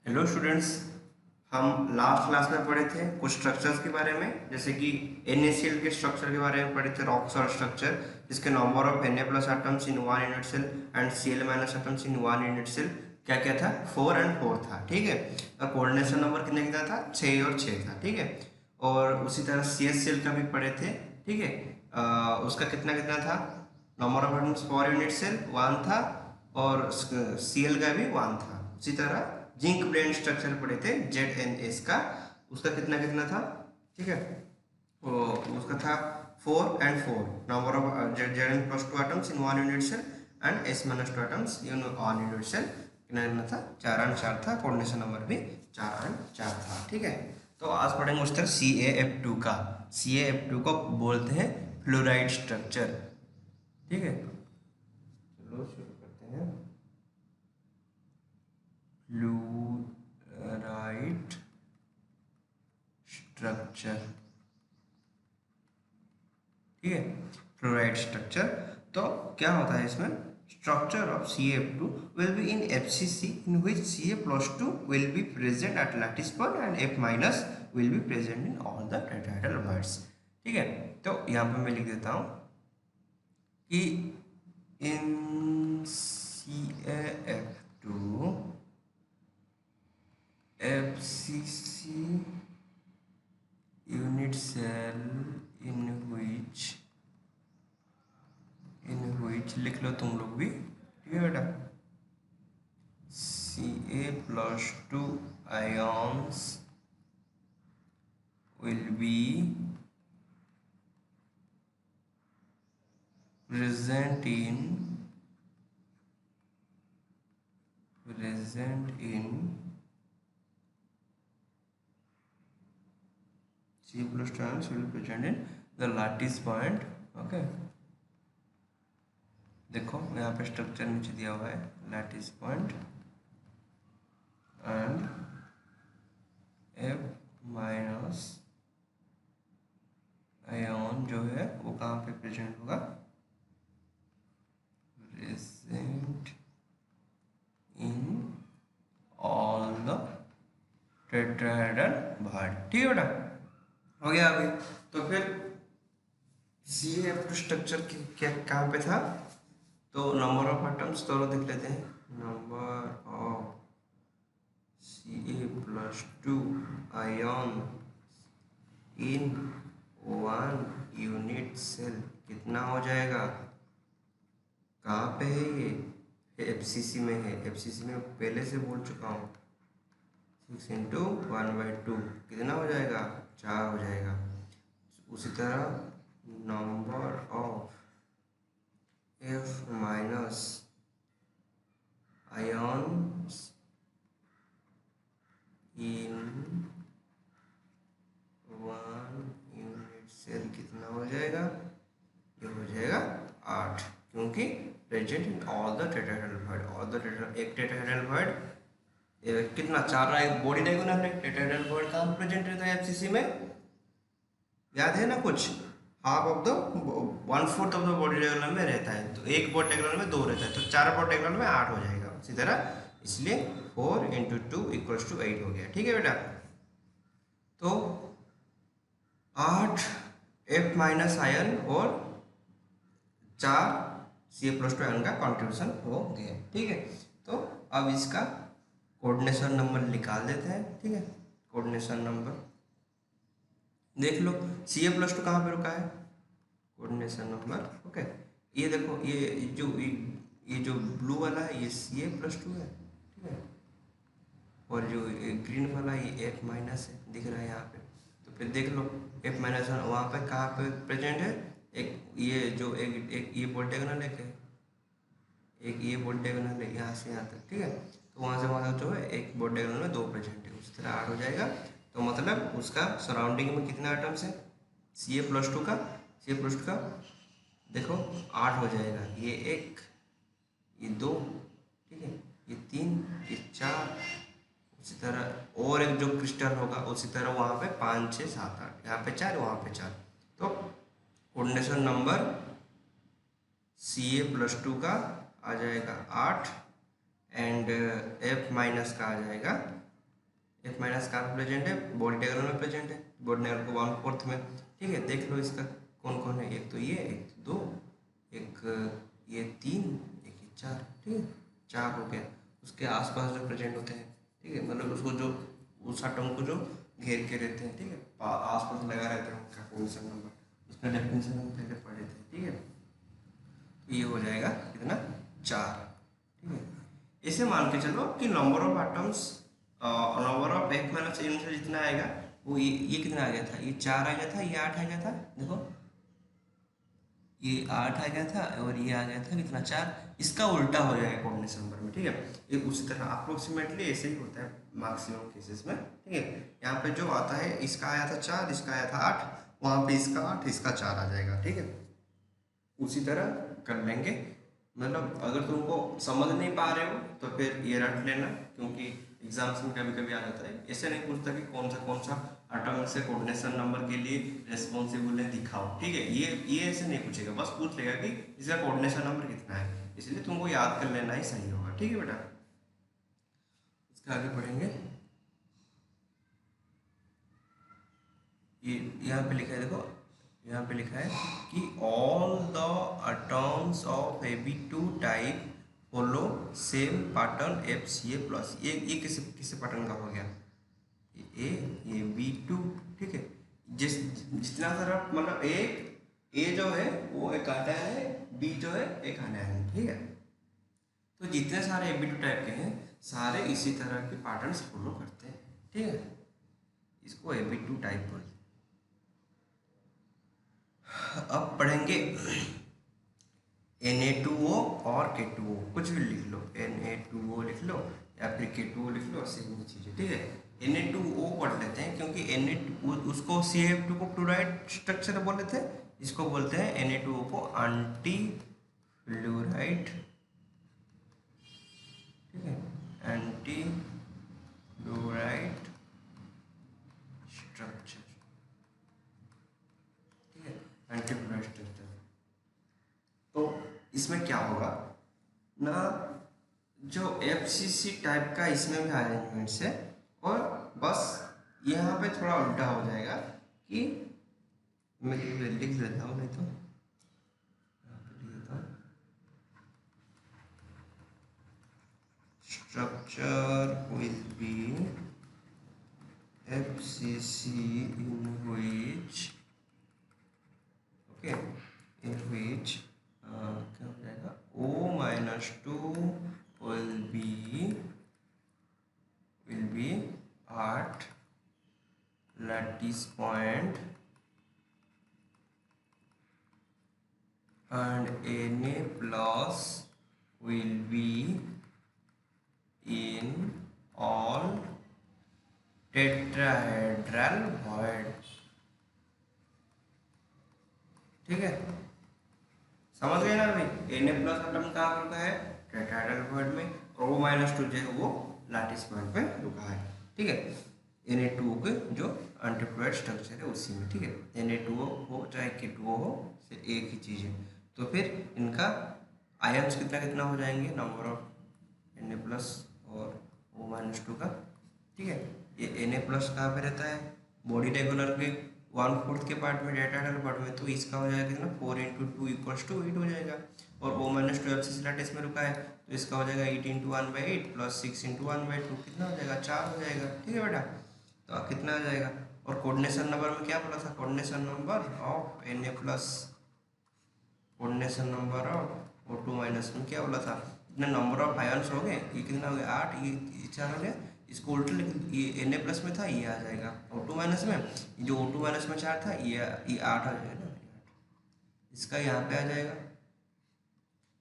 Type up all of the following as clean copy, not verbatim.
Hello students. हम last class में पढ़े थे कुछ स्ट्रक्चर्स के बारे में, जैसे कि NaCl के स्ट्रक्चर के बारे में पढ़े थे, रॉक सॉल्ट स्ट्रक्चर जिसके number of Na plus atoms in one unit cell and Cl minus atoms in one unit cell क्या क्या था, 4 और 4 था। ठीक है। और कोऑर्डिनेशन नंबर कितना था, 6 और 6 था। ठीक है। और उसी तरह CH का भी पढ़े थे। ठीक है। उसका कितना कितना था, number of atoms per unit cell 1 था और Cl का भी 1 था। उसी तरह जिंक ब्लेंड स्ट्रक्चर पढ़े थे ZnS का, उसका कितना कितना था। ठीक है। वो उसका था 4 and 4 number of Zn plus 2 atoms in one unit cell and S minus 2 atoms in one unit cell. कितना कितना था, 4 and 4 था। कोऑर्डिनेशन नंबर भी 4 and 4 था। ठीक है। तो आज पढ़ेंगे उस तरह CaF2 का। CaF2 को बोलते हैं फ्लोराइड स्ट्रक्चर। ठीक है, चलो शुरू करते हैं। Fluoride structure. ठीक है, फ्लोराइड स्ट्रक्चर। तो क्या होता है इसमें, structure of CaF2 will be in FCC in which Ca+2 will be present at lattice point and F minus will be present in all the tetrahedral voids। ठीक है, तो यहाँ पे मैं लिख देता हूँ कि in CaF2 FCC unit cell in which लिख लो तुम लोग भी। ठीक है बेटा, Ca+2 ions will be present in Ca+2 ions will be present in the lattice point। Okay, देखो यहाँ पे स्ट्रक्चर नीचे दिया हुआ है, lattice point and F minus ion जो है वो कहाँ पे प्रेजेंट होगा, present in all the tetrahedral void. ठीक है बेटा, हो गया अभी। तो फिर CaF2 स्ट्रक्चर क्या कहाँ पे था, तो नंबर ऑफ एटम्स दोनों देख लेते हैं। Number of Ca+2 ion in one unit cell कितना हो जाएगा, कहाँ पे है ये, FCC में है। FCC में पहले से बोल चुका हूँ, 6 × 1/2 कितना हो जाएगा, 4 हो जाएगा। उसी तरह number of F minus ions in one unit cell कितना हो जाएगा, ये हो जाएगा 8, क्योंकि present in all the tetrahedral void. एक टेट्राहेड्रल भॉइड कितना, 4 एक बॉडी डायगोनल है। टेट्राहेड्रल भॉइड कहाँ प्रेजेंट रहता है, FCC में, याद है ना कुछ, half of the 1/4 of the body diagonal में रहता है। तो एक बॉडी डायगोनल में 2 रहता है, तो 4 बॉडी डायगोनल में 8 हो जाएगा। इसी तरह इसलिए 4 × 2 = 8 हो गया। ठीक है बेटा, तो 8 F माइनस आयन और 4 Ca+2 आयन का कॉन्ट्रीब्यूशन हो गया। ठीक है, तो अब इसका कोऑर्डिनेशन नंबर निकाल देते हैं। ठीक है, कोऑर्डिनेशन नंबर देख लो, Ca+2 कहाँ पे रुका है, कोऑर्डिनेशन नंबर। ओके, ये देखो, ये जो ब्लू वाला है ये Ca+2 है। ठीक है, और जो ग्रीन वाला ये F माइनस है, दिख रहा है यहाँ पे। तो फिर देख लो F माइनस वहाँ पे कहाँ पे प्रेजेंट है, एक ये जो एक ये बॉडी डायगोनल है, एक ये बॉडी डायगोनल है यहाँ से यहाँ तक। ठीक है, तो वहाँ से वहाँ तक जो है एक बॉडी डायगोनल में 2 प्रेजेंट है। उस तरह 8 हो जाएगा। तो मतलब उसका सराउंडिंग में कितना एटम्स है, Ca+2 का देखो 8 हो जाएगा। ये 1, ये 2, ठीक है, ये 3, ये 4। उसी तरह और एक जो क्रिस्टल होगा उसी तरह वहाँ पे 5, 6, 7, 8, यहाँ पे 4, वहाँ पे 4। तो कोऑर्डिनेशन नंबर Ca+2 का आ जाएगा 8 एंड F माइनस का आ जाएगा H माइनस कहाँ पे प्रेजेंट है, बॉडी डायग्राम में प्रेजेंट है, बॉडी डायग्राम को 1/4 में। ठीक है, देख लो इसका कौन कौन है, एक तो ये, एक तो 2, एक ये 3, एक ये 4। ठीक है, 4 हो गया। उसके आसपास जो प्रेजेंट होते हैं, ठीक है, मतलब उसको जो उस एटम को जो घेर के रहते हैं, ठीक है, आसपास लगा रहते हैं उनका पोजीशन नंबर, उसका डेफिनेशन हम पहले पढ़े थे। ठीक है, तो ये हो जाएगा कितना, 4। ठीक है, इसे मान के चलो कि number of atoms, number of H minus A से जितना आएगा वो ये कितना आ गया था, ये 4 आ गया था, ये 8 आ गया था। देखो ये 8 आ गया था और ये आ गया था कितना, 4। इसका उल्टा हो जाएगा कोऑर्डिनेशन नंबर में। ठीक है, ये उसी तरह अप्रोक्सीमेटली ऐसे ही होता है मैक्सिमम केसेस में। ठीक है, यहाँ पे जो आता है, इसका आया था 4, इसका आया था 8, वहाँ पे इसका 8, इसका 4 आ जाएगा। ठीक है, उसी तरह कर लेंगे। मतलब अगर तुमको समझ नहीं पा रहे हो तो फिर ये रट लेना, क्योंकि एग्जाम्स में कभी कभी आ जाता है। ऐसे नहीं पूछता कि कौन सा एटम से कोऑर्डिनेशन नंबर के लिए रेस्पॉन्सिबल है दिखाओ। ठीक है, ये ऐसे नहीं पूछेगा, बस पूछ लेगा कि इसका कोऑर्डिनेशन नंबर कितना है, इसलिए तुमको याद कर लेना ही सही होगा। ठीक है बेटा, इसका आगे पढ़ेंगे। ये यहाँ पे लिखा है, देखो यहाँ पे लिखा है कि all the atoms of Ab2 type follow same pattern FCA+। ये किस पैटर्न का हो गया, ये Ab2। ठीक है, जितना सारा मतलब ए जो है वो एक आटा है, बी जो है एक आना है। ठीक है, तो जितने सारे Ab2 टाइप के हैं सारे इसी तरह के पैटर्न्स फॉलो करते हैं। ठीक है, इसको Ab2 टाइप बोलते हैं। अब पढ़ेंगे Na2O और K2O, कुछ भी लिख लो, Na2O लिख लो या फिर K2O लिख लो, सेम चीज़ है। ठीक है, Na2O पढ़ लेते हैं क्योंकि Na2 उसको CF2 को फ्लोराइड स्ट्रक्चर बोले थे, इसको बोलते हैं Na2O को एंटी फ्लोराइड। ठीक है, एंटी फ्लोराइड स्ट्रक्चर। ठीक है, एंटी फ्लोराइड स्ट्रक्चर। तो इसमें क्या होगा ना, जो FCC टाइप का इसमें भी अरेंजमेंट है, और बस यहाँ पे थोड़ा उल्टा हो जाएगा कि मैं लिख लेता हूँ, नहीं तो यहाँ पे लिख देता हूँ, structure will be FCC in which, okay, in which क्या हो जाएगा, O-2 will be at lattice point and Na plus will be in all tetrahedral void। ठीक है, समझ गए ना भाई, Na प्लस एटम कहाँ पर रुका है, टेट्राहेड्रल वॉइड में, और O-2 जो है वो लैटिस पॉइंट पे रुका है। ठीक है, Na2O के जो एंटीफ्लोराइड स्ट्रक्चर है उसी में। ठीक है, Na2O हो चाहे K2O हो, एक ही चीज़ है। तो फिर इनका आयन्स कितना कितना हो जाएंगे, नंबर ऑफ Na प्लस और O-2 का। ठीक है, ये Na प्लस कहाँ पे रहता है, बॉडी रेगुलर के 1/4 के पार्ट में, टेट्राहेड्रल पार्ट में, तो इसका हो जाएगा कितना, 4 × 2 = 8 हो जाएगा। और O-2 FCC लैटिस में रुका है तो इसका हो जाएगा 8 × 1/8 + 6 × 1/2, कितना हो जाएगा, 4 हो जाएगा। ठीक है बेटा, तो कितना आ जाएगा। और कोऑर्डिनेशन नंबर में क्या बोला था, coordination number of Na plus, coordination number of O2 minus में क्या बोला था, इतने नंबर ऑफ आयन्स हो गए, ये कितना हो गया, 8, ये 4 हो गया। इसको उल्टा लिख, ये Na प्लस में था, ये आ जाएगा O2 माइनस में, जो O2 माइनस में 4 था, ये 8 आ जाएगा ना, इसका यहाँ पे आ जाएगा,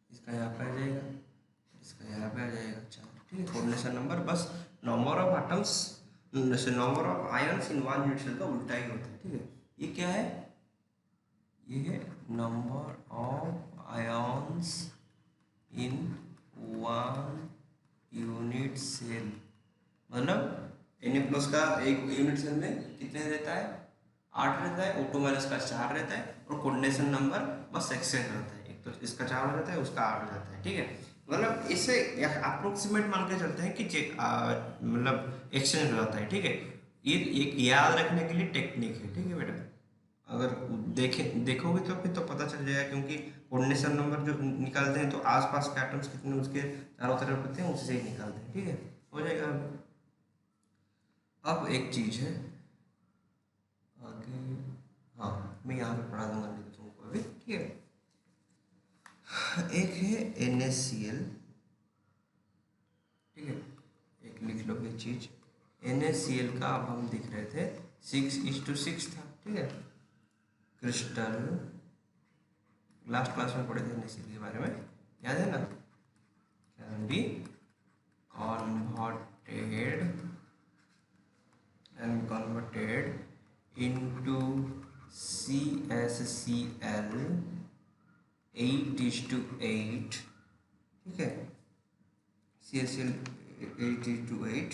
इसका यहाँ पे आ जाएगा, इसका यहाँ पे आ जाएगा 4। ठीक है, कोऑर्डिनेशन नंबर बस number of atoms, number of ions in one unit cell का उल्टा ही होता है। ठीक है, ये क्या है, ये है number of ions in one unit cell, मतलब Na प्लस का एक यूनिट सेल में कितने रहता है, 8 रहता है, O2 माइनस का 4 रहता है, और कोऑर्डिनेशन नंबर बस एक्सचेंज रहता है, एक तो इसका 4 हो जाता है, उसका 8 हो जाता है। ठीक है, मतलब इसे अप्रोक्सीमेट मान के चलते हैं कि मतलब एक्सचेंज हो जाता है, ठीक है। ये एक याद रखने के लिए टेक्निक है, ठीक है बेटा। अगर देखोगे तो फिर तो पता चल जाएगा, क्योंकि कोऑर्डिनेशन नंबर जो निकालते हैं तो आसपास के एटम्स कितने उसके चारों तरफ होते हैं, उसी से ही निकालते हैं, ठीक है। हो जाएगा। अब एक चीज है आगे, हाँ मैं यहाँ पे पढ़ा दूंगा नहीं तुमको अभी, ठीक है। एक है NaCl, ठीक है। एक लिख लो ये चीज, NaCl का अब हम दिख रहे थे 6:6 था, ठीक है। क्रिस्टल, लास्ट क्लास में पढ़े थे NaCl के बारे में, याद है ना। Can be converted into CaCl 8:8, ठीक है। CaCl 8:8,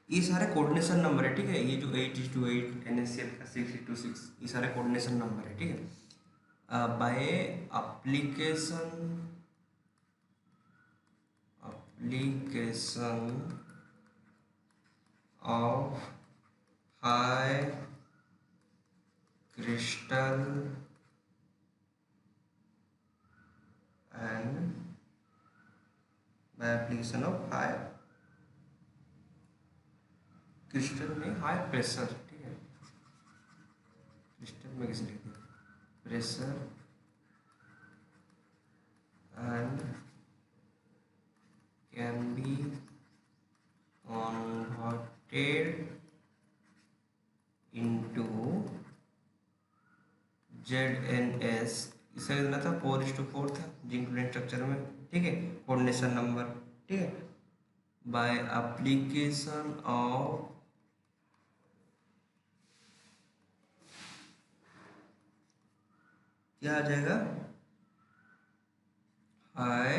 ये सारे कोऑर्डिनेशन नंबर है, ठीक है। ये जो 8:8 NaCl का 6:6, ये सारे कोऑर्डिनेशन नंबर है, ठीक है। By application of high crystal and by application of high crystal में हाई प्रेशर, ठीक है। क्रिस्टल में किसी लिख दिया pressure and can be converted into ZnS, इसे देना था 4:4 था जिंक ब्लेंड स्ट्रक्चर में, ठीक है। कोऑर्डिनेशन नंबर, ठीक है। बाय एप्लीकेशन ऑफ क्या आ जाएगा, हाई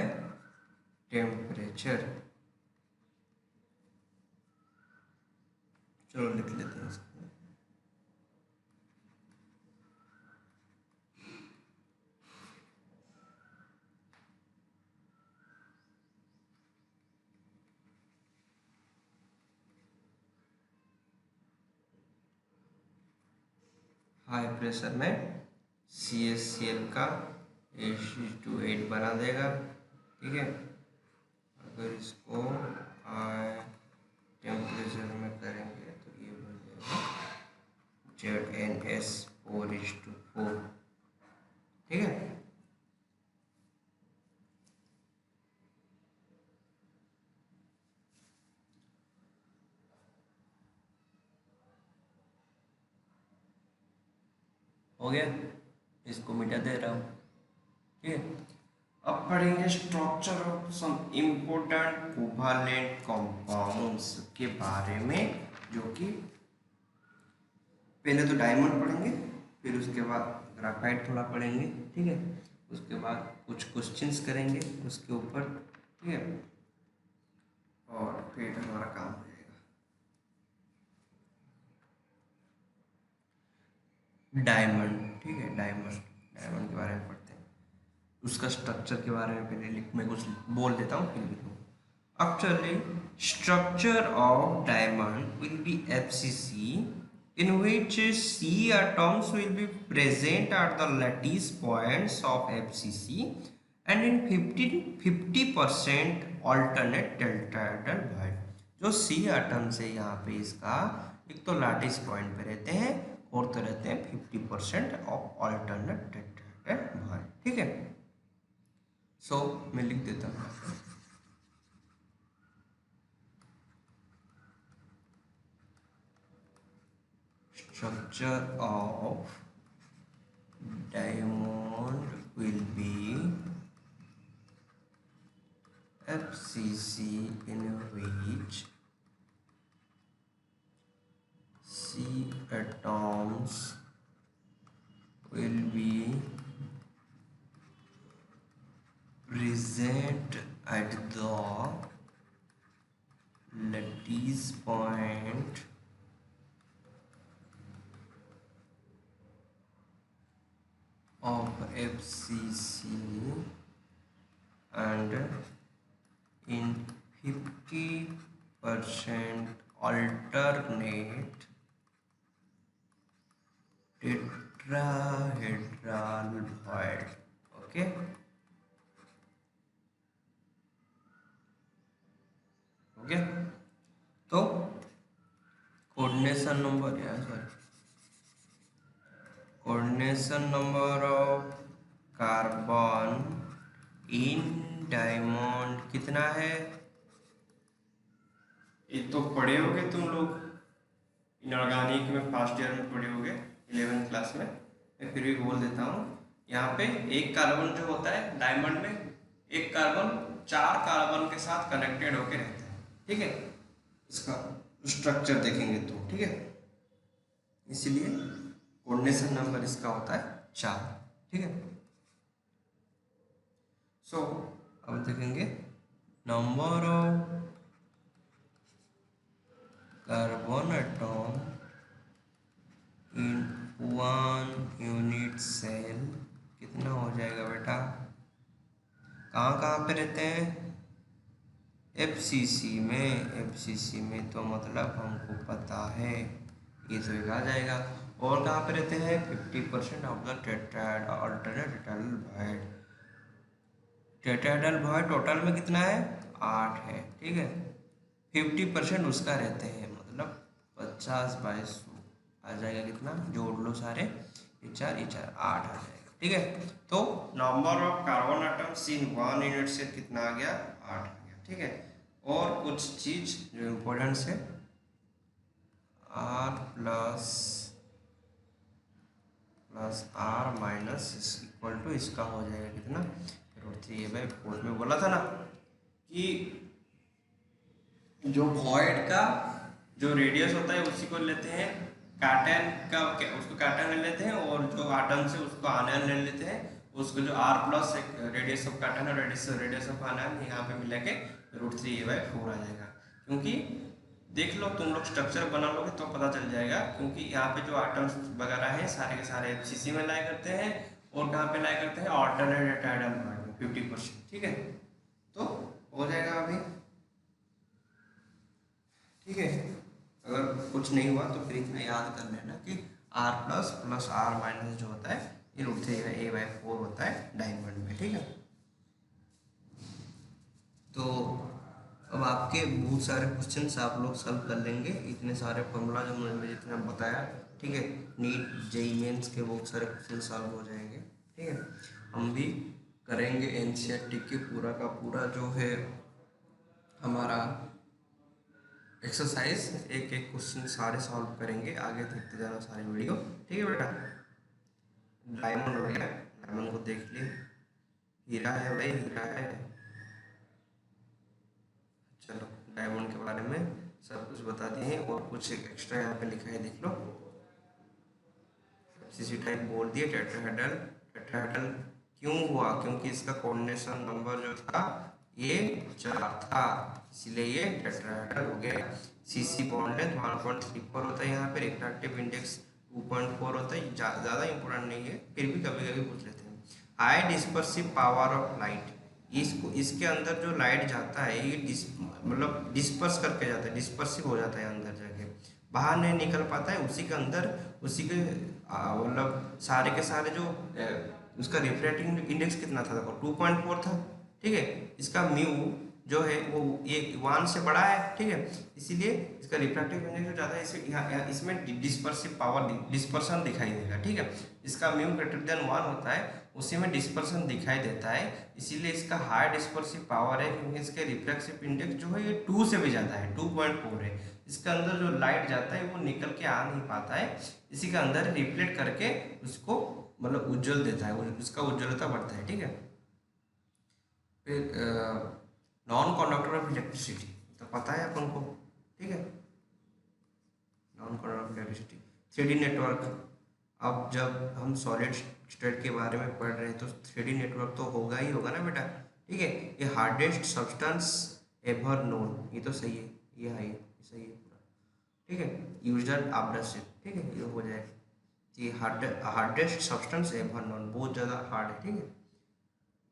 टेम्परेचर। चलो लिख लेते हैं इसको। हाई प्रेशर में CaCl का 8:8 बना देगा, ठीक है। अगर इसको हाई टेम्परेचर में करेंगे तो ये बन जाएगा ZnS 4:4, ठीक है। हो गया, इसको मिटा दे रहा हूँ, ठीक है। अब पढ़ेंगे structure of some important covalent compounds के बारे में, जो कि पहले तो डायमंड पढ़ेंगे, फिर उसके बाद ग्राफाइट थोड़ा पढ़ेंगे, ठीक है। उसके बाद कुछ क्वेश्चंस करेंगे उसके ऊपर, ठीक है। और फिर हमारा काम हो जाएगा। डायमंड, ठीक है। डायमंड डायमंड के बारे में पढ़ते हैं। उसका स्ट्रक्चर के बारे में पहले मैं कुछ बोल देता हूँ, फिर लिखूँ। Actually, structure of diamond will be FCC, in which C atoms will be present at the lattice points of FCC, and in 50% alternate deltoidal void। जो C atoms है यहाँ पे इसका, एक तो लैटिस पॉइंट पे रहते हैं और तो रहते हैं 50% ऑफ alternate deltoidal void, ठीक है। सो मैं लिख देता हूँ structure of diamond will be FCC, in which C atoms will be present at the lattice point of FCC and 50% alternate tetrahedral void. Okay, okay. तो coordination number coordination number of carbon in diamond कितना है? ये तो पढ़े होगे तुम लोग, inorganic में फर्स्ट ईयर में पढ़े होगे 11th क्लास में। मैं फिर भी बोल देता हूँ, यहाँ पे एक कार्बन जो होता है डायमंड में, एक कार्बन 4 कार्बन के साथ कनेक्टेड होके रहता है, ठीक है। इसका स्ट्रक्चर देखेंगे तो, ठीक है, इसीलिए कोऑर्डिनेशन नंबर इसका होता है 4, ठीक है। सो अब देखेंगे number of carbon atom in 1 unit cell कितना हो जाएगा बेटा? कहाँ कहाँ पे रहते हैं? FCC में तो मतलब हमको पता है, ये तो एक आ जाएगा। और कहाँ पे रहते हैं? 50% of the tetrahedral void total में कितना है? 8 है, ठीक है। 50% उसका रहते हैं, मतलब 50/100 आ जाएगा कितना? जोड़ लो सारे, ये 4 8 आ जाएगा, ठीक है। तो number of carbon atoms in 1 unit से कितना आ गया? 8 आ गया, ठीक है। और कुछ चीज जो इम्पोर्टेंट है, R plus R minus equal to इसका हो जाएगा कितना? √3a/4 में बोला था ना कि जो वॉइड का जो रेडियस होता है उसी को लेते हैं काटन का, उसको काटन ले लेते हैं, और जो आटम से उसको आयन ले लेते हैं, उसको जो R plus radius of cotton और रेडियस ऑफ आयन यहाँ पे मिला के √3a/4 आ जाएगा। क्योंकि देख लो, तुम लोग स्ट्रक्चर बना लोगे तो पता चल जाएगा, क्योंकि यहाँ पे जो आटम्स वगैरह हैं सारे के सारे FCC में लाया करते हैं, और कहाँ पे लाया करते हैं? ऑल्टरनेट टाइडल में 50%, ठीक है। तो हो जाएगा अभी, ठीक है। अगर कुछ नहीं हुआ तो फिर इतना याद कर लेना कि R प्लस R माइनस जो होता है ये √3a/4 होता है डायमंड में, ठीक है। तो अब आपके बहुत सारे क्वेश्चंस आप लोग सॉल्व कर लेंगे, इतने सारे फॉर्मूला जो मैंने जितना बताया, ठीक है। नीट JEE मेंस के बहुत सारे क्वेश्चन सॉल्व हो जाएंगे, ठीक है। हम भी करेंगे NCERT के पूरा का पूरा जो है हमारा एक्सरसाइज, एक एक क्वेश्चन सारे सॉल्व करेंगे, आगे देखते जाना सारे वीडियो, ठीक है बेटा। डायमंड हो गया, डायमंड को देख लिए, हीरा है भाई, हीरा है। चलो डायमंड के बारे में सब कुछ बता दिए हैं, और कुछ एक्स्ट्रा यहाँ पे लिखा है, देख लो। FCC टाइप बोल दिए। टेट्राहेड्रल क्यों हुआ? क्योंकि इसका कोऑर्डिनेशन नंबर जो था ये 4 था, इसलिए ये टेट्राहेड्रल हो गया। CC बॉन्ड लेंथ 1.34 होता है, यहाँ पे रिफ्रैक्टिव इंडेक्स 2.4 होता है, ज़्यादा इंपॉर्टेंट नहीं है, फिर भी कभी कभी पूछ लेते हैं। High dispersive power of light, इसको इसके अंदर जो लाइट जाता है ये मतलब डिस्पर्स करके जाता है, डिस्पर्सिव हो जाता है, अंदर जाके बाहर नहीं निकल पाता है, उसी के अंदर उसी के मतलब सारे के सारे जो उसका रिफ्रैक्टिव इंडेक्स कितना था? देखो 2.4 था, ठीक है। इसका म्यू जो है वो ये 1 से बड़ा है, ठीक है, इसीलिए इसका रिफ्रैक्टिव इंडेक्स जो ज़्यादा है, इसे यहाँ इसमें डिस्पर्सिव पावर डिस्पर्सन दिखाई देगा, ठीक है। इसका म्यू > 1 होता है, उसी में डिस्पर्सन दिखाई देता है, इसीलिए इसका हाई डिस्पर्सिव पावर है, क्योंकि इसके रिफ्लेक्सिव इंडेक्स जो है ये 2 से भी ज़्यादा है, 2.4 है। इसके अंदर जो लाइट जाता है वो निकल के आ नहीं पाता है, इसी के अंदर रिफ्लेक्ट करके उसको मतलब उज्जवल देता है, उसका उज्ज्वलता बढ़ता है, ठीक है। फिर नॉन कंडक्टर ऑफ इलेक्ट्रिसिटी तो पता है अपन को, ठीक है। Non conductor of electricity 3D network. अब जब हम सॉलिड स्टेट के बारे में पढ़ रहे हैं तो 3D नेटवर्क तो होगा ही होगा ना बेटा, ठीक है। ये हार्डेस्ट सब्सटेंस एवर नोन, ये तो सही है, ये है, ये सही है पूरा, ठीक है। यूजर आब्रासिव, ठीक है, ये हो जाएगा। ये हार्डेस्ट सब्सटेंस एवर नोन, बहुत ज़्यादा हार्ड है, ठीक है।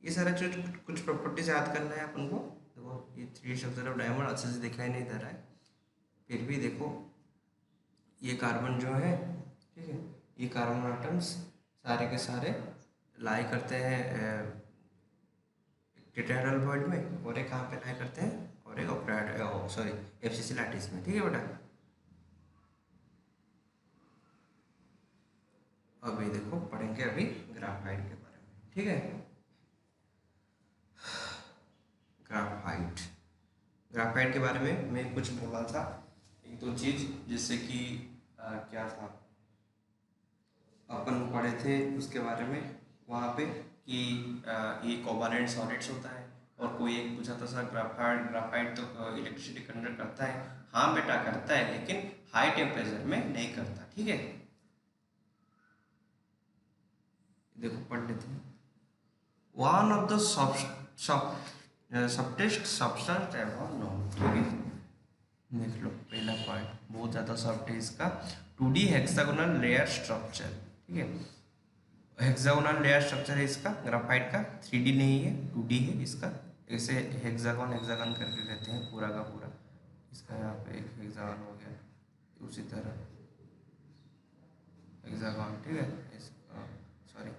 ये सारा चीज कुछ प्रॉपर्टीज याद करना है अपन को। देखो ये 3D स्ट्रक्चर ऑफ डायमंड अच्छे से दिखाई नहीं दे रहा है, फिर भी देखो ये कार्बन जो है, ठीक है, ये कार्बन आटम्स सारे के सारे लाई करते हैं टेट्राहेड्रल बॉन्ड में, और एक कहाँ पे लाई करते हैं, और एक ऑक्टाहेड्रल सॉरी एफसीसी लैटिस में, ठीक है बेटा। अभी देखो पढ़ेंगे अभी ग्राफाइट के बारे में, ठीक है। ग्राफाइट, ग्राफाइट के बारे में मैं कुछ बोला था, एक दो चीज़, जिससे कि क्या था अपन पढ़े थे उसके बारे में वहाँ पे कि ये कोवैलेंट सॉलिड्स होता है, और कोई एक पूछा था सर ग्राफाइट, ग्राफाइट तो इलेक्ट्रिसिटी कंडक्ट करता है। हाँ बेटा करता है, लेकिन हाई टेम्परेचर में नहीं करता, ठीक है। देखो पढ़ लेते हैं। One of the softest substance ever known, ठीक है। देख लो पहला पॉइंट, बहुत ज़्यादा सॉफ्ट है इसका, 2D हेक्सागोनल लेयर स्ट्रक्चर, ठीक है। हेक्सागोनल लेयर स्ट्रक्चर है इसका ग्राफाइट का, 3D नहीं है, 2D है इसका। ऐसे हेक्सागन हेक्सागन करके रहते हैं पूरा का पूरा, इसका यहाँ पे एक हेक्सागन हो गया, उसी तरह हेक्सागन, ठीक है। सॉरी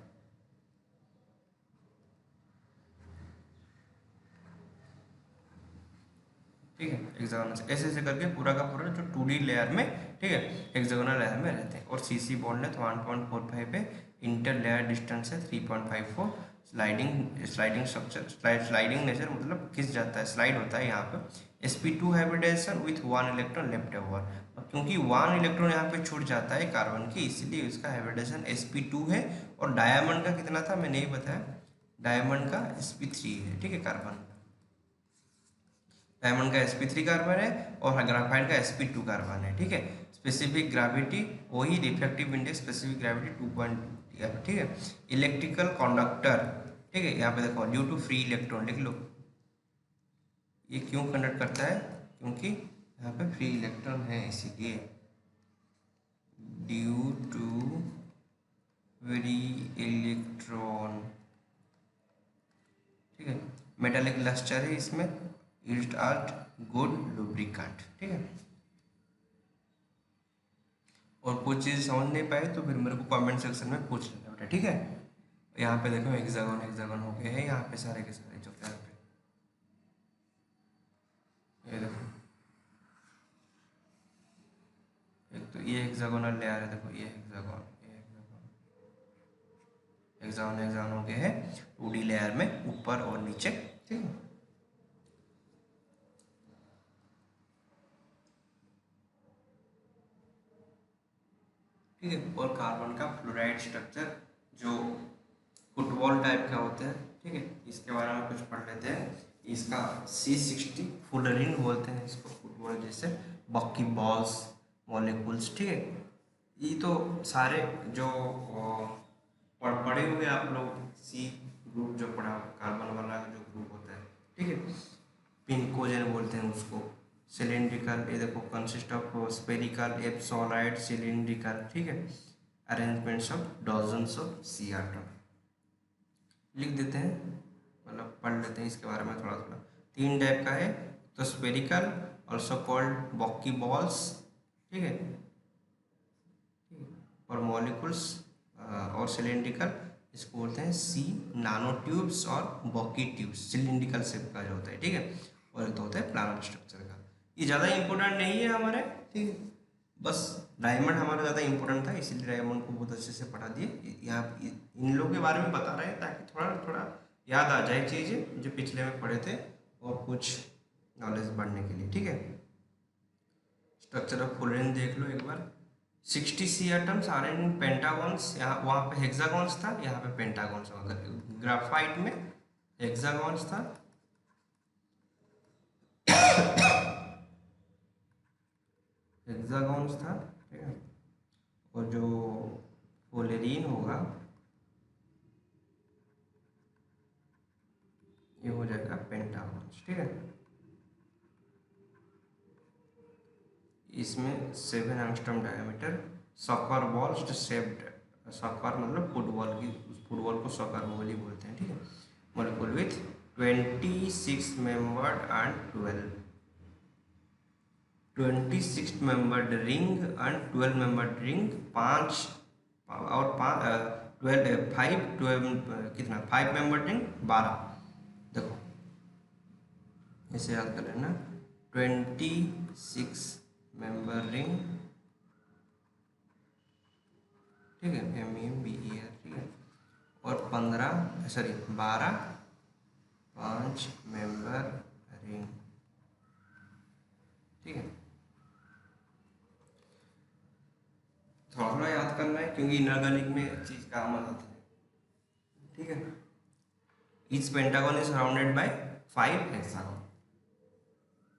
ठीक है, हेक्सागोनल ऐसे ऐसे करके पूरा का पूरा जो 2D लेयर में, ठीक है, हेक्सागोनल लेयर में रहते हैं। और CC बॉन्ड लेंथ 1.45 है, इंटर लेयर डिस्टेंस है 3.54, स्लाइडिंग स्ट्रक्चर, स्लाइडिंग नेचर मतलब खिंच जाता है, स्लाइड होता है यहाँ पे। sp2 hybridisation with 1 electron left over, क्योंकि 1 इलेक्ट्रॉन यहाँ पे छूट जाता है कार्बन की, इसलिए इसका हाइब्रिडाइजेशन sp2 है। और डायमंड का कितना था मैंने नहीं बताया, डायमंड का sp3 है, ठीक है, कार्बन। डायमंड का sp3 कार्बन है और ग्राफाइट का sp2 कार्बन है, ठीक है। स्पेसिफिक ग्रेविटी वही, रिफ्लेक्टिव इंडेक्स स्पेसिफिक ग्रेविटी 2, ठीक है। इलेक्ट्रिकल कंडक्टर, ठीक है, यहाँ पे देखो ड्यू टू फ्री इलेक्ट्रॉन लिख लो, ये क्यों कंडक्ट करता है, क्योंकि यहाँ पे फ्री इलेक्ट्रॉन है इसीलिए, ड्यू टू फ्री इलेक्ट्रॉन, ठीक है। मेटालिक लस्टर है इसमें, इट आर गुड लुब्रिकेंट, ठीक है। और कुछ चीज़ समझ नहीं पाए तो फिर मेरे को कमेंट सेक्शन में पूछ लेना बेटा, ठीक है। यहाँ पे देखो हेक्सागन हेक्सागन हो गए हैं यहाँ पे सारे के सारे, जो यहाँ पे ये देखो, एक तो ये हेक्सागोनल लेयर है, देखो ये हेक्सागन, ये हेक्सागन हेक्सागन हो गए हैं 2D लेयर में ऊपर और नीचे, ठीक है। ठीक है, और कार्बन का फ्लोराइड स्ट्रक्चर जो फुटबॉल टाइप का होता है, ठीक है, इसके बारे में कुछ पढ़ लेते हैं। इसका C60 फुलरिन बोलते हैं इसको, फुटबॉल जैसे बॉकी बॉल्स मॉलिक्यूल्स, ठीक है। ये तो सारे जो पढ़े हुए आप लोग, C ग्रुप जो पढ़ा, कार्बन वाला जो ग्रुप होता है, ठीक है, पिंकोजन बोलते हैं उसको। सिलिंड्रिकल, ये देखो consist of spherical ellipsoid cylindrical, ठीक है, arrangements of dozens of C atom, लिख देते हैं, मतलब पढ़ लेते हैं इसके बारे में थोड़ा थोड़ा। 3 टाइप का है, तो स्पेरिकल ऑल्सो कॉल्ड बॉकी बॉल्स, ठीक है, और मॉलिक्यूल्स और सिलिंड्रिकल, इसको बोलते हैं C नानो ट्यूब्स और बॉकी ट्यूब्स, सिलिंड्रिकल शेप का जो होता है, ठीक है। और तो होता है प्लानर स्ट्रक्चर का। ये ज़्यादा इंपॉर्टेंट नहीं है हमारे, ठीक है, बस डायमंड हमारा ज़्यादा इंपॉर्टेंट था, इसीलिए डायमंड को बहुत अच्छे से पढ़ा दिए। यहाँ इन लोगों के बारे में बता रहे हैं ताकि थोड़ा थोड़ा याद आ जाए चीज़ें जो पिछले में पढ़े थे, और कुछ नॉलेज बढ़ने के लिए, ठीक है। स्ट्रक्चर ऑफ फ्लोरीन देख लो एक बार, 60 C एटम्स आर इन पेंटागॉन्स, यहाँ वहाँ पे हेक्सागॉन्स था, यहाँ पे पेंटागॉन्स होगा। ग्राफाइट में हेक्सागॉन्स था, हेक्सागॉन्स था, ठीक है। और जो फ्लोरीन होगा ये हो जाएगा पेंटागॉन्स, ठीक है। इसमें 7 angstrom diameter, soccer ball shaped, soccer मतलब फुटबॉल की, फुटबॉल को सॉकर बॉल ही बोलते हैं, ठीक है। Molecule with 26 membered and 12 26 membered ring and 12 membered ring, 5 और 12 5 12 कितना 5 मेंबर्ड रिंग 12। देखो इसे याद कर लेना, 26 मेंबर रिंग, ठीक है, MEMBER, ठीक है, और 12 5 मेंबर रिंग, ठीक है। थोड़ा थोड़ा याद करना है क्योंकि इनऑर्गेनिक में चीज काम आ जाती है, ठीक है। Each pentagon is surrounded by 5 hexagon,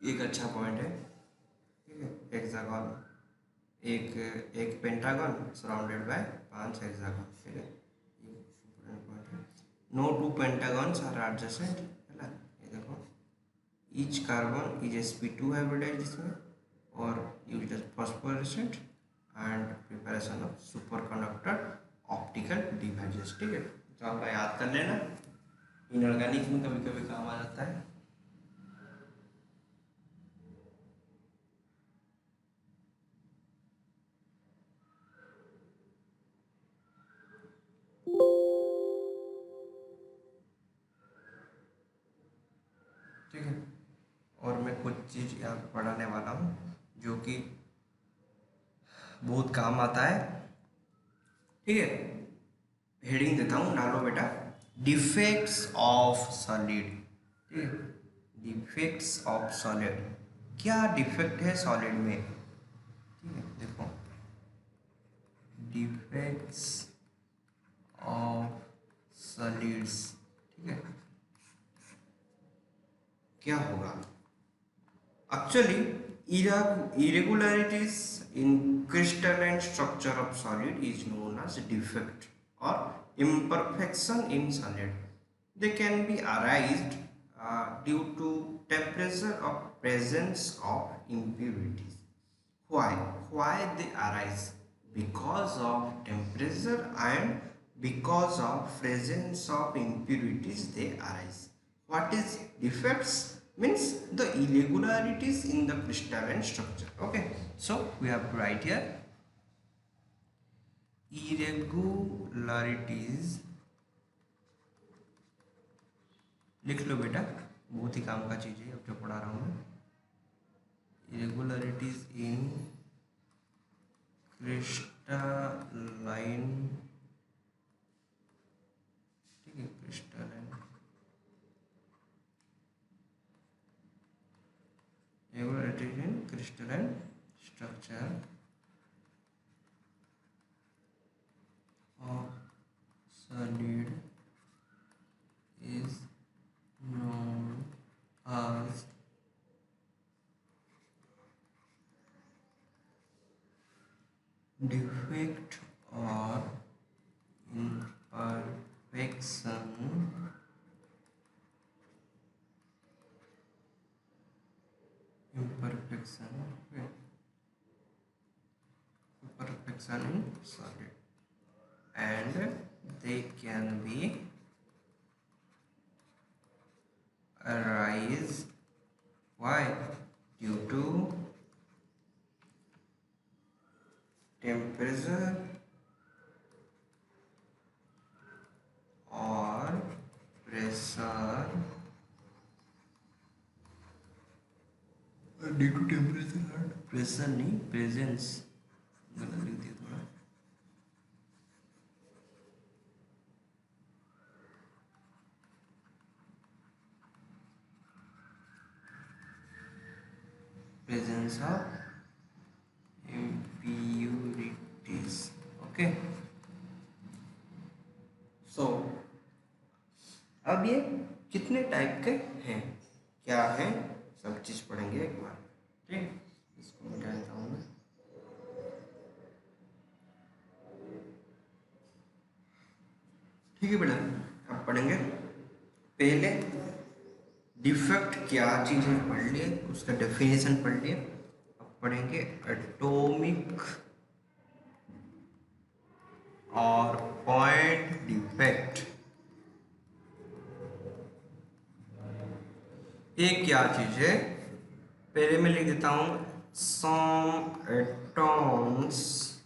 एक अच्छा पॉइंट है, ठीक है। हेक्सागन एक एक पेंटागन सराउंडेड बाय 5 हेक्सागन, ठीक है, no two pentagons are adjacent, है ना। ये देखो each carbon is sp2 hybridised इसमें, और used as phosphorescent and preparation of superconductor optical devices, ठीक है। तो आप याद कर लेना, इनऑर्गेनिक में कभी कभी काम आ जाता है। ठीक है, और मैं कुछ चीज़ यहाँ पे पढ़ाने वाला हूँ जो कि बहुत काम आता है, ठीक है। हेडिंग देता हूँ, डालो बेटा, डिफेक्ट्स ऑफ सॉलिड, ठीक है। डिफेक्ट्स ऑफ सॉलिड, क्या डिफेक्ट है सॉलिड में, ठीक है। देखो डिफेक्ट्स ऑफ सॉलिड्स, ठीक है, क्या होगा। Actually, irregularities in crystalline structure of solid is known as defect or imperfection in solid. They can be arised due to temperature or presence of impurities. Why? Why they arise? Because of temperature and because of presence of impurities they arise. What is defects? Means the irregularities in the crystalline structure. Okay, so we have to write here irregularities, लिख लो बेटा, बहुत ही काम का चीज़ है अब जो पढ़ा रहा हूँ मैं। irregularities in crystalline, ठीक है, crystalline, irregularities in crystalline structure of solid is known as defect or imperfection in solid, and they can be arise, why? Due to temperature or pressure, due to temperature and pressure नहीं, presence गलत लिख दिया थोड़ा, presence of impurities, okay। so अब ये कितने type के हैं, क्या है, सब चीज पढ़ेंगे एक बार, ठीक। इसको मिटा देता हूँ मैं, ठीक है बेटा। अब पढ़ेंगे, पहले डिफेक्ट क्या चीज़ है पढ़ लिए, उसका डेफिनेशन पढ़ लिए। अब पढ़ेंगे एटॉमिक और पॉइंट डिफेक्ट, ये क्या चीज़ है। पहले मैं लिख देता हूँ some atoms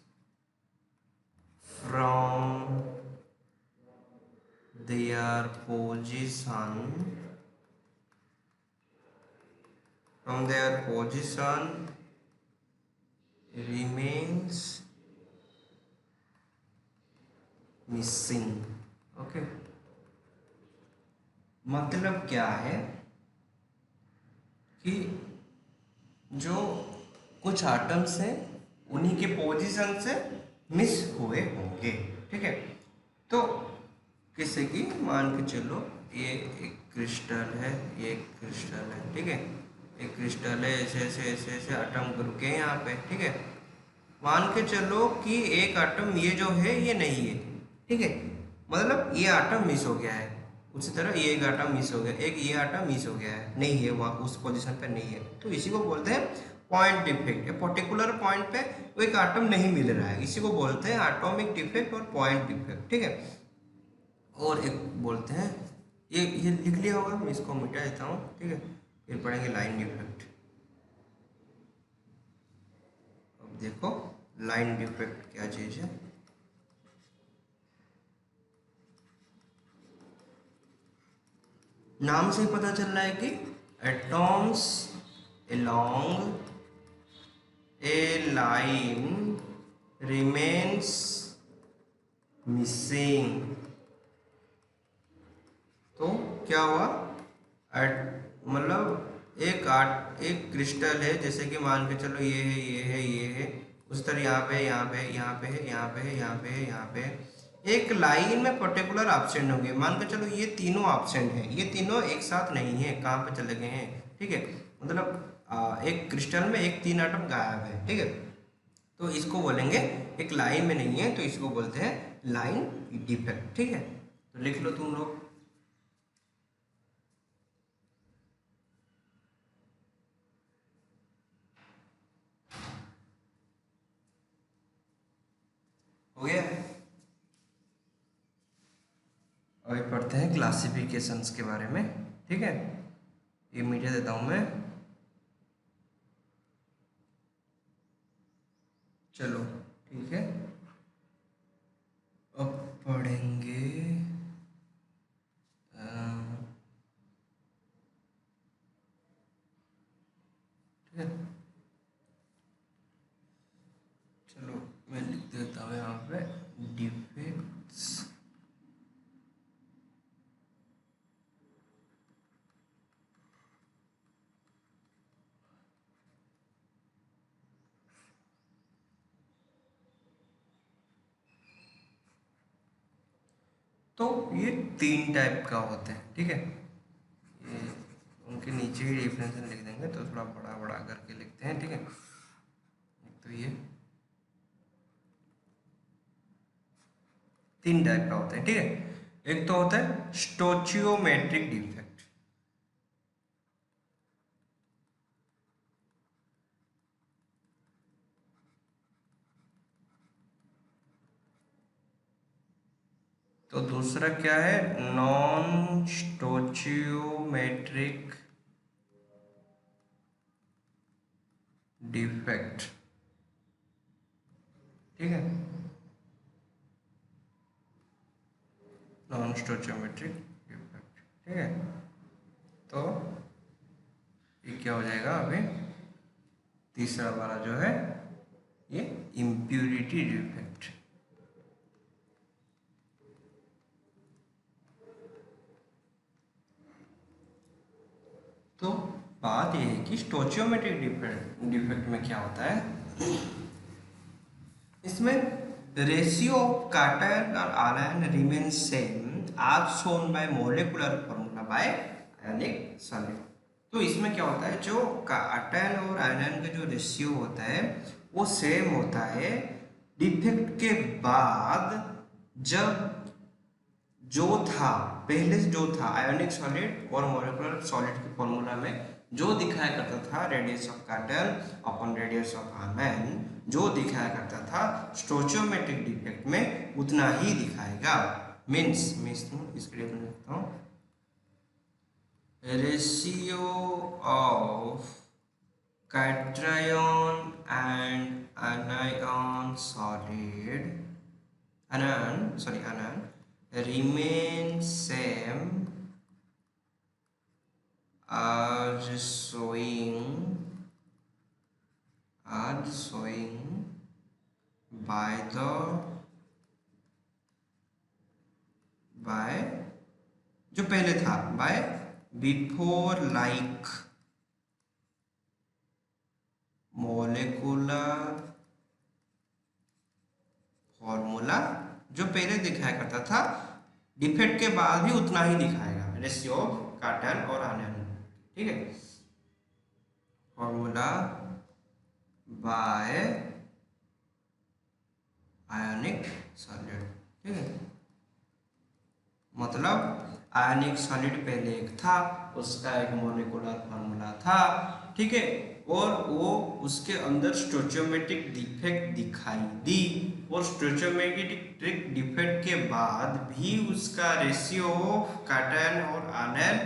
from their position remains missing. Okay, मतलब क्या है कि जो कुछ एटम्स हैं उन्हीं के पोजीशन से मिस हुए होंगे, ठीक है। तो किसी की मान के चलो ये एक क्रिस्टल है, ये एक क्रिस्टल है, ठीक है, एक क्रिस्टल है, ऐसे ऐसे ऐसे ऐसे एटम ग्रुप के यहाँ पे, ठीक है। मान के चलो कि एक एटम ये जो है ये नहीं है, ठीक है, मतलब ये एटम मिस हो गया है। उसी तरह ये एक एटम मिस हो गया, एक ये एटम मिस हो गया है, नहीं है वहाँ उस पोजीशन पे नहीं है, तो इसी को बोलते हैं पॉइंट डिफेक्ट। पर्टिकुलर पॉइंट पे वो एक एटम नहीं मिल रहा है, इसी को बोलते हैं एटॉमिक डिफेक्ट और पॉइंट डिफेक्ट, ठीक है। और एक बोलते हैं, ये लिख लिया होगा, मैं इसको मिटा देता हूँ, ठीक है, फिर पढ़ेंगे लाइन डिफेक्ट। अब देखो लाइन डिफेक्ट क्या चीज़ है। नाम से ही पता चल रहा है कि atoms along a line remains missing। तो क्या हुआ, मतलब एक क्रिस्टल है, जैसे कि मान के चलो ये है, ये है, ये है, उस तरह यहाँ पे यहाँ पे यहाँ पे है, यहाँ पे है, यहाँ पे है, यहाँ पे है, एक लाइन में पर्टिकुलर ऑब्सेंट होंगे। मान के चलो ये तीनों ऑब्सेंट हैं, ये तीनों एक साथ नहीं है, कहाँ पे चले गए हैं, ठीक है, मतलब एक क्रिस्टल में एक तीन एटम गायब है, ठीक है, तो इसको बोलेंगे एक लाइन में नहीं है, तो इसको बोलते हैं लाइन डिफेक्ट, ठीक है। तो लिख लो तुम लोग। हो गया है। अभी पढ़ते हैं क्लासिफिकेशंस के बारे में, ठीक है, ये मीडिया देता हूँ मैं, चलो ठीक है। अब पढ़ेंगे ठीक है, चलो मैं लिख देता हूँ यहाँ पे डिफेक्ट्स। तो ये तीन टाइप का होते हैं, ठीक है, ये उनके नीचे ही डिफरेंशियल लिख देंगे, तो थोड़ा बड़ा बड़ा करके लिखते हैं, ठीक है। तो ये तीन टाइप का होते हैं, ठीक है। एक तो होता है स्टोचियोमेट्रिक डिफेक्ट, तो दूसरा क्या है, नॉन स्टोचियोमेट्रिक डिफेक्ट, ठीक है, नॉन स्टोचियोमेट्रिक डिफेक्ट, ठीक है। तो ये क्या हो जाएगा, अभी तीसरा वाला जो है ये इम्प्यूरिटी डिफेक्ट। तो बात ये है कि स्टोचियोमेट्रिक डिफेक्ट में क्या होता है, इसमें रेशियो ऑफ कैटायन और ion remain same as shown by molecular formula by ionic solid। तो इसमें क्या होता है, जो कैटायन और आयन का जो रेशियो होता है वो सेम होता है डिफेक्ट के बाद, जब जो था पहले से जो था आयोनिक सॉलिड और मॉलिक्यूलर सॉलिड के फॉर्मूला में जो दिखाया करता था radius of cattle upon radius of ion, जो दिखाया करता था स्टोचियोमेट्रिक डिफेक्ट में उतना ही दिखाएगा। मीन्स इसके लिए मैं लिखता हूँ ratio of cation and anion anion remain same as showing by जो पहले था by before like molecular formula जो पहले दिखाया करता था डिफेक्ट के बाद भी उतना ही दिखाएगा रेशियो ऑफ कार्टन और आयन। ठीक है, फॉर्मूला बाय आयनिक सॉलिड। ठीक है, मतलब आयनिक सॉलिड पहले एक था, उसका एक मॉलिक्यूलर फार्मूला था। ठीक है, और वो उसके अंदर स्टोइचियोमेट्रिक डिफेक्ट दिखाई दी, और स्टोइचियोमेट्रिक डिफेक्ट के बाद भी उसका रेशियो ऑफ कार्टन और आयन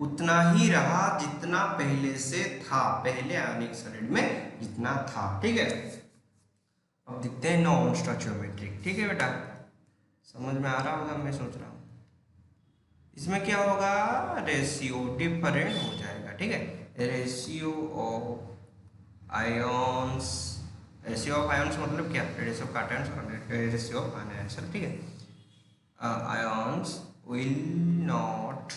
उतना ही रहा जितना पहले से था, पहले आयनिक सॉलिड में जितना था। ठीक है, अब देखते हैं नॉन स्टोइचियोमेट्रिक। ठीक है बेटा, समझ में आ रहा होगा, मैं सोच रहा हूँ इसमें क्या होगा, रेशियो डिफरेंट हो जाएगा। ठीक है, रेशियो ऑफ आयंस मतलब क्या, रेशियो ऑफ कार्टन्स और रेशियो ऑफ आयंस। ठीक है, ions will not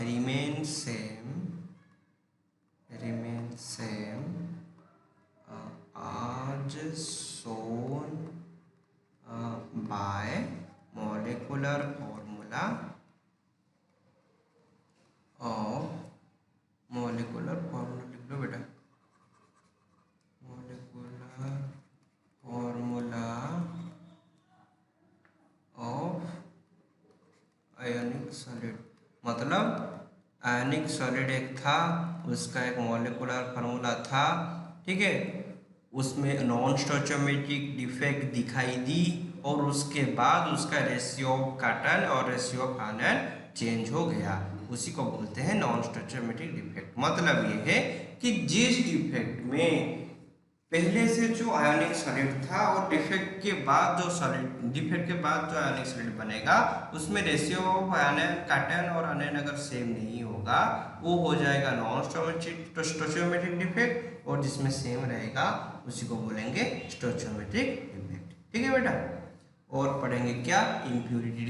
remain same as shown by molecular formula लिख लो बेटा, molecular formula of ionic solid. मतलब आयनिक सॉलिड एक था, उसका एक मॉलिक्यूलर फार्मूला था। ठीक है, उसमें नॉन स्टोइचियोमेट्रिक डिफेक्ट दिखाई दी, और उसके बाद उसका रेशियो ऑफ कार्टन और रेशियो ऑफ आयन चेंज हो गया, उसी को बोलते हैं नॉन स्टोइचियोमेट्रिक डिफेक्ट। मतलब ये है कि जिस डिफेक्ट में पहले से जो आयनिक सॉलिड था और डिफेक्ट के बाद जो आयनिक सॉलिड बनेगा, उसमें रेशियो ऑफ आयन कार्टन और आयन अगर सेम नहीं होगा, वो हो जाएगा नॉन स्टोइचियोमेट्रिक डिफेक्ट, और जिसमें सेम रहेगा उसी को बोलेंगे स्टोइचियोमेट्रिक डिफेक्ट। ठीक है बेटा, और पढ़ेंगे क्या, इम्प्योरिटी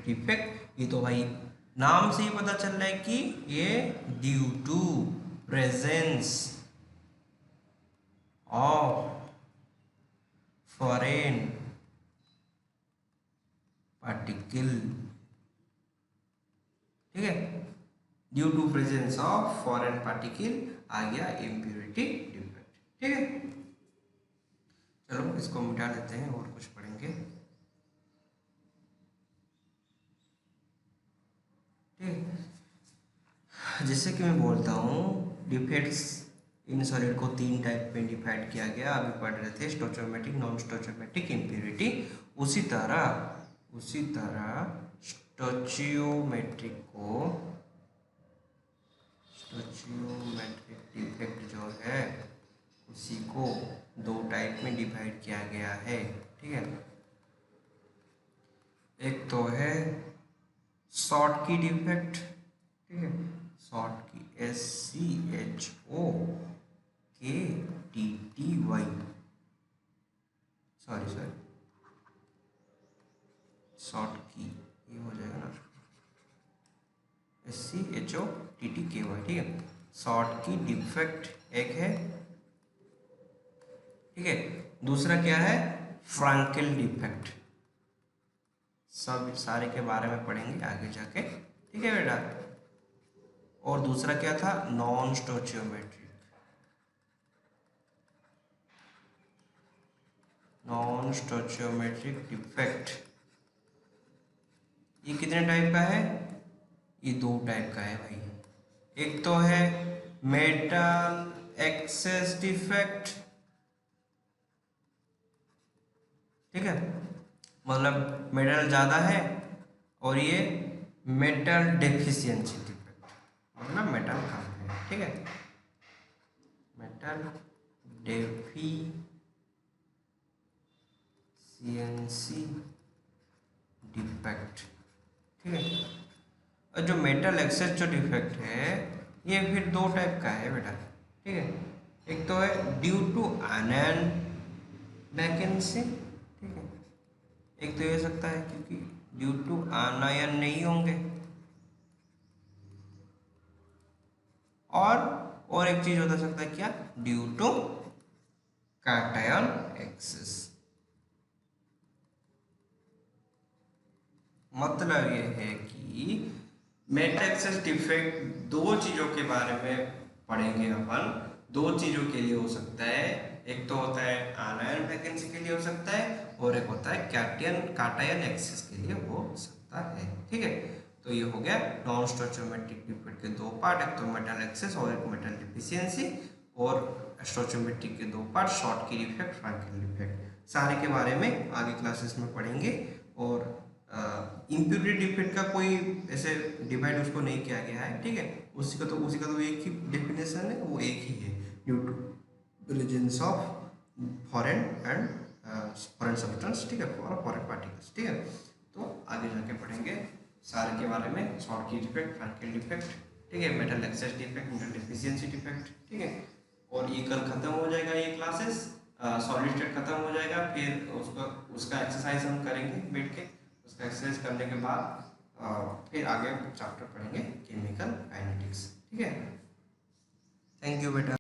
डिफेक्ट। ये तो भाई नाम से ही पता चल रहा है कि ये due to presence of foreign particle. ठीक है, due to presence of foreign particle आ गया इम्प्योरिटी डिफेक्ट। ठीक है, चलो इसको मिटा लेते हैं और कुछ पढ़ेंगे। ठीक, जैसे कि मैं बोलता हूँ डिफेक्ट्स इन सॉलिड को 3 टाइप में डिवाइड किया गया, अभी पढ़ रहे थे स्टोइचियोमेट्रिक, नॉन स्टोइचियोमेट्रिक, इम्प्योरिटी। उसी तरह स्टोइचियोमेट्रिक डिफेक्ट जो है उसी को 2 टाइप में डिवाइड किया गया है। ठीक है, एक तो है शॉर्ट की डिफेक्ट। ठीक है, शॉर्ट की SCHOTTY, सॉरी शॉर्ट की ये हो जाएगा ना, SCHOTTKY। ठीक है, शॉर्ट की डिफेक्ट एक है। ठीक है, दूसरा क्या है, फ्रैंकल डिफेक्ट। सब सारे के बारे में पढ़ेंगे आगे जाके। ठीक है बेटा, और दूसरा क्या था, नॉन स्टोइचियोमेट्रिक डिफेक्ट। ये कितने टाइप का है, ये 2 टाइप का है भाई। एक तो है मेटल एक्सेस डिफेक्ट। ठीक है, मतलब मेटल ज़्यादा है, और ये मेटल डेफिशिएंसी डिफेक्ट, मतलब मेटल कम है। ठीक है, मेटल डेफिशिएंसी डिफेक्ट। ठीक है, और जो मेटल एक्सेस जो डिफेक्ट है ये फिर दो टाइप का है बेटा। ठीक है, एक तो है ड्यू टू आयन वैकेंसी, ठीक है, एक तो ये हो सकता है क्योंकि ड्यू टू आनायन नहीं होंगे, और एक चीज हो सकता है क्या, ड्यू टू कैटायन एक्सेस। मतलब ये है कि मेटल एक्सेस डिफेक्ट दो चीजों के बारे में पढ़ेंगे अपन, दो चीजों के लिए हो सकता है, एक तो होता है आनायन वैकेंसी के लिए हो सकता है, और एक होता है कैटायन एक्सेस के लिए हो सकता है। ठीक है, तो ये हो गया नॉन स्टोइचोमेट्रिक डिफेक्ट के दो पार्ट, एक तो मेटल एक्सेस और एक मेटल डिफिशियंसी, और स्टोइचोमेट्रिक के दो part, Schottky defect, Frenkel defect. सारे के बारे में आगे क्लासेस में पढ़ेंगे। और इम्प्यूरिटी डिफेक्ट का कोई ऐसे डिवाइड उसको नहीं किया गया है। ठीक है, उसी का तो एक ही डेफिनेशन है, वो एक ही है, due to presence of foreign and foreign substance. ठीक है, और फॉरेन पार्टिकल्स। ठीक है, तो आगे जाके पढ़ेंगे सारे के बारे में, शॉर्टकी डिफेक्ट, फ्रैंकल डिफेक्ट, ठीक है, metal access defect, metal deficiency defect. ठीक है, और ये कल खत्म हो जाएगा ये क्लासेस, सॉलिड स्टेट खत्म हो जाएगा, फिर उसका एक्सरसाइज हम करेंगे बैठ के, उसका एक्सरसाइज करने के बाद फिर आगे चैप्टर पढ़ेंगे केमिकल काइनेटिक्स। ठीक है, थैंक यू बेटा।